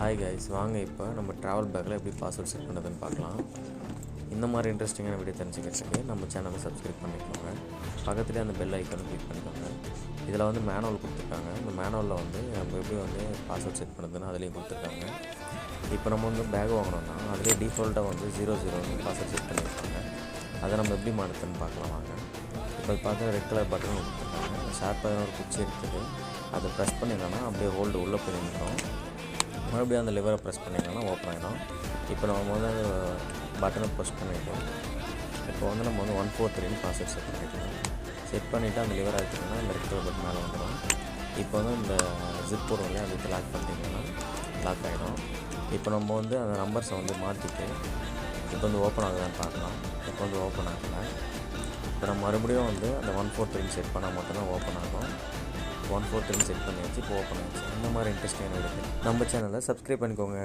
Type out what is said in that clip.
Hi guys, வாங்க இப்போ நம்ம ட்ராவல் பேக்கில் எப்படி பாஸ்வேர்ட் செட் பண்ணுறதுன்னு பார்க்கலாம். இந்த மாதிரி இன்ட்ரெஸ்டிங்கான வீடியோ தெரிஞ்சுக்கிறதுக்கு நம்ம சேனலை சப்ஸ்கிரைப் பண்ணிக்கோங்க. பக்கத்துலேயே அந்த பெல் ஐக்கானை கிளிக் பண்ணிக்கோங்க. இதில் வந்து மேனுவல் கொடுத்துருக்காங்க. இந்த மேனுவலில் வந்து நம்ம எப்படி வந்து பாஸ்வேர்ட் செட் பண்ணுறதுன்னு அதுலேயும் கொடுத்துருக்காங்க. இப்போ நம்ம வந்து பேக் வாங்கினோம்னா அதிலே டிஃபால்ட்டாக வந்து 00 பாஸ்வேர்ட் செட் பண்ணியிருக்காங்க. அதை நம்ம எப்படி மாற்றுதுன்னு பார்க்கலாம் வாங்க. இப்போ பார்த்தா ரெட் கலர் பட்டன் கொடுத்துருக்காங்க. ஷார்ப்பாக ஒரு குச்சி இருக்குது. அதை ப்ரெஸ் பண்ணிங்கன்னா அப்படியே ஹோல்டு உள்ளே போய் நிற்கும். மறுபடியும் அந்த லிவரை ப்ரெஸ் பண்ணிங்கன்னா ஓப்பன் ஆகிடும். இப்போ நம்ம வந்து பட்டனை ப்ரெஸ் பண்ணிட்டோம். இப்போ வந்து நம்ம வந்து 143 பாஸ்வேர்ட் செட் பண்ணிக்கலாம். செட் பண்ணிவிட்டு அந்த லிவரை அழுத்திங்கன்னா இந்த ரெட் கலர் பட்டன் மேலே வந்துடும். இப்போ வந்து இந்த ஜிப் போடுவோம் இல்லையா, அதுக்கு லாக் பண்ணிட்டீங்கன்னா லாக் ஆகிடும். இப்போ நம்ம வந்து அந்த நம்பர்ஸை வந்து மாற்றிட்டு இப்போ வந்து ஓப்பன் ஆகுதான்னு பார்க்கலாம். இப்போ வந்து ஓப்பன் ஆகலை. இப்போ நம்ம மறுபடியும் வந்து அந்த 143 செட் பண்ணால் மட்டும்தான் ஓப்பன் ஆகும். 143 செட் பண்ணியாச்சு, இப்போ ஓப்பன் ஆகிடுச்சு. இந்த மாதிரி இன்ட்ரெஸ்டிங்கான இருக்குது. நம்ம சேனலை சப்ஸ்கிரைப் பண்ணிக்கோங்க.